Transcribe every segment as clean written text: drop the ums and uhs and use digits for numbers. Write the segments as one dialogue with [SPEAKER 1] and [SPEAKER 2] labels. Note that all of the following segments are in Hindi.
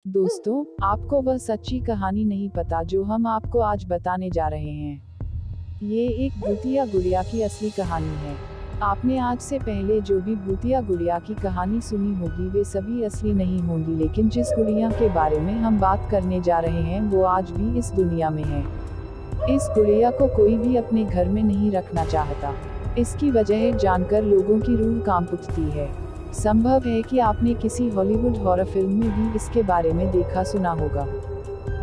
[SPEAKER 1] दोस्तों, आपको वह सच्ची कहानी नहीं पता जो हम आपको आज बताने जा रहे हैं। ये एक भूतिया गुड़िया की असली कहानी है। आपने आज से पहले जो भी भूतिया गुड़िया की कहानी सुनी होगी वे सभी असली नहीं होंगी, लेकिन जिस गुड़िया के बारे में हम बात करने जा रहे हैं वो आज भी इस दुनिया में है। इस गुड़िया को कोई भी अपने घर में नहीं रखना चाहता। इसकी वजह जानकर लोगों की रूह कांप उठती है। संभव है कि आपने किसी हॉलीवुड हॉरर फिल्म में भी इसके बारे में देखा सुना होगा।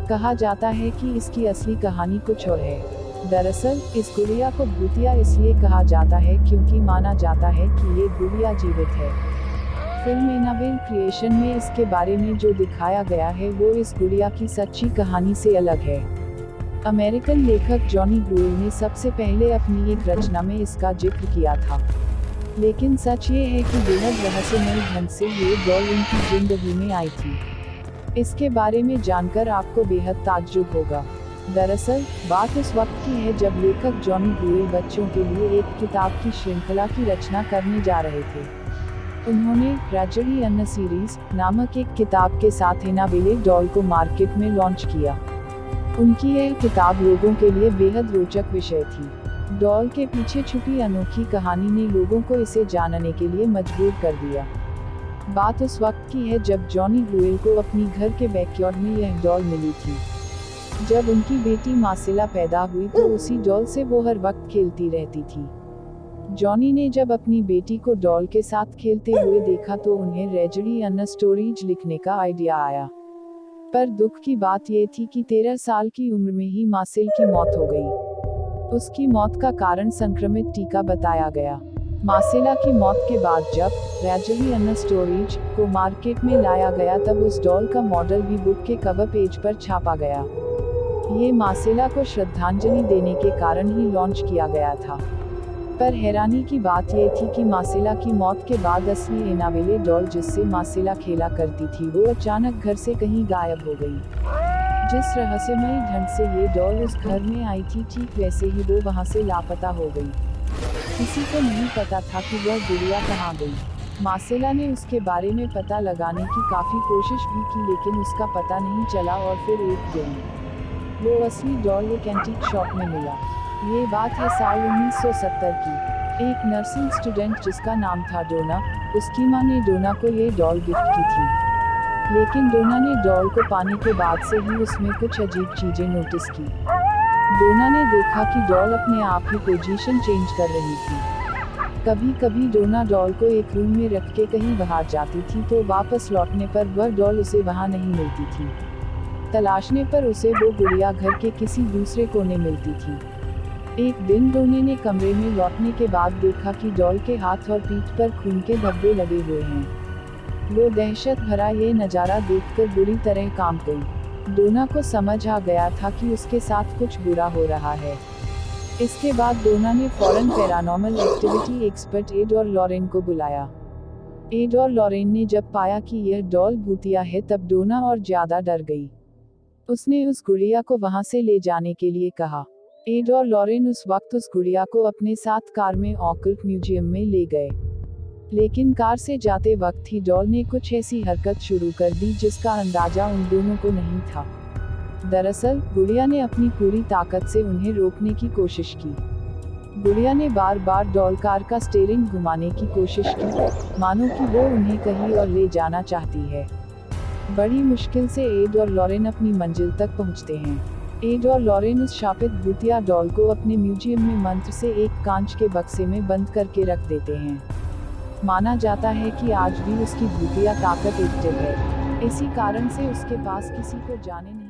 [SPEAKER 1] कहा जाता है कि इसकी असली कहानी कुछ और है। दरअसल इस गुड़िया को भूतिया इसलिए कहा जाता है क्योंकि माना जाता है कि ये गुड़िया जीवित है। फिल्म एनाबेल क्रिएशन में इसके बारे में जो दिखाया गया है वो इस गुड़िया की सच्ची कहानी से अलग है। अमेरिकन लेखक जॉनी ग्रुएल ने सबसे पहले अपनी एक रचना में इसका जिक्र किया था। लेकिन सच ये है कि बेहद रहस्यमय ढंग से ये डॉल उनकी जिंदगी में आई थी। इसके बारे में जानकर आपको बेहद ताज्जुब होगा। दरअसल बात उस वक्त की है जब लेखक जॉनी ग्रुएल बच्चों के लिए एक किताब की श्रृंखला की रचना करने जा रहे थे। उन्होंने ट्रेजेडी इन अ सीरीज नामक एक किताब के साथ एनाबेल डॉल को मार्केट में लॉन्च किया। उनकी यह किताब लोगों के लिए बेहद रोचक विषय थी। डॉल के पीछे छुपी अनोखी कहानी ने लोगों को इसे जानने के लिए मजबूर कर दिया। बात उस वक्त की है जब जॉनी ग्रुएल को अपनी घर के बैकयार्ड में यह डॉल मिली थी। जब उनकी बेटी मार्सेला पैदा हुई तो उसी डॉल से वो हर वक्त खेलती रहती थी। जॉनी ने जब अपनी बेटी को डॉल के साथ खेलते हुए देखा तो उन्हें ट्रेजेडी इन अ स्टोरीज लिखने का आइडिया आया। पर दुख की बात यह थी कि 13 साल की उम्र में ही मार्सेल की मौत हो गई। उसकी मौत का कारण संक्रमित टीका बताया गया। मार्सेला की मौत के बाद जब ट्रेजेडी इन अ स्टोरीज को मार्केट में लाया गया तब उस डॉल का मॉडल भी बुक के कवर पेज पर छापा गया। ये मार्सेला को श्रद्धांजलि देने के कारण ही लॉन्च किया गया था। पर हैरानी की बात यह थी कि मार्सेला की मौत के बाद असली एनाबेल डॉल जिससे मार्सेला खेला करती थी वो अचानक घर से कहीं गायब हो गई। जिस रहस्यमयी ढंग से ये डॉल उस घर में आई थी ठीक वैसे ही वो वहां से लापता हो गई। किसी को नहीं पता था कि वह गुड़िया कहाँ गई। मार्सेला ने उसके बारे में पता लगाने की काफी कोशिश भी की लेकिन उसका पता नहीं चला और फिर एक दिन वो असली डॉल एक एंटीक शॉप में मिला। ये बात है साल 1970 की। एक नर्सिंग स्टूडेंट जिसका नाम था डोना, उसकी मां ने डोना को ये डॉल गिफ्ट की थी। लेकिन डोना ने डॉल को पाने के बाद से ही उसमें कुछ अजीब चीजें नोटिस की। डोना ने देखा कि डॉल अपने आप ही पोजीशन चेंज कर रही थी। कभी कभी डोना डॉल को एक रूम में रख के कहीं बाहर जाती थी तो वापस लौटने पर वह डॉल उसे वहां नहीं मिलती थी। तलाशने पर उसे वो गुड़िया घर के किसी दूसरे कोने मिलती थी। एक दिन डोने ने कमरे में लौटने के बाद देखा कि डॉल के हाथ और पीठ पर खून के धब्बे लगे हुए हैं। वो दहशत भरा ये नज़ारा देखकर बुरी तरह कांप गई। डोना को समझ आ गया था कि उसके साथ कुछ बुरा हो रहा है। इसके बाद डोना ने फौरन पैरानॉर्मल एक्टिविटी एक्सपर्ट एड और लॉरेन को बुलाया। एड और लॉरेन ने जब पाया कि यह डॉल भूतिया है तब डोना और ज्यादा डर गई। उसने उस गुड़िया को वहां से ले जाने के लिए कहा। एड और लॉरेन उस वक्त उस गुड़िया को अपने साथ कार में ऑकल्ट म्यूजियम में ले गए। लेकिन कार से जाते वक्त ही डॉल ने कुछ ऐसी हरकत शुरू कर दी जिसका अंदाजा उन दोनों को नहीं था। दरअसल गुड़िया ने अपनी पूरी ताकत से उन्हें रोकने की कोशिश की। गुड़िया ने बार बार डॉल कार का स्टीयरिंग घुमाने की कोशिश की, मानो कि वो उन्हें कहीं और ले जाना चाहती है। बड़ी मुश्किल से एड और लॉरेन अपनी मंजिल तक पहुंचते हैं। एड और लॉरेन उस शापित भूतिया डॉल को अपने म्यूजियम में मंत्र से एक कांच के बक्से में बंद करके रख देते हैं। माना जाता है कि आज भी उसकी भूतिया ताकत एक्टिव है। इसी कारण से उसके पास किसी को जाने नहीं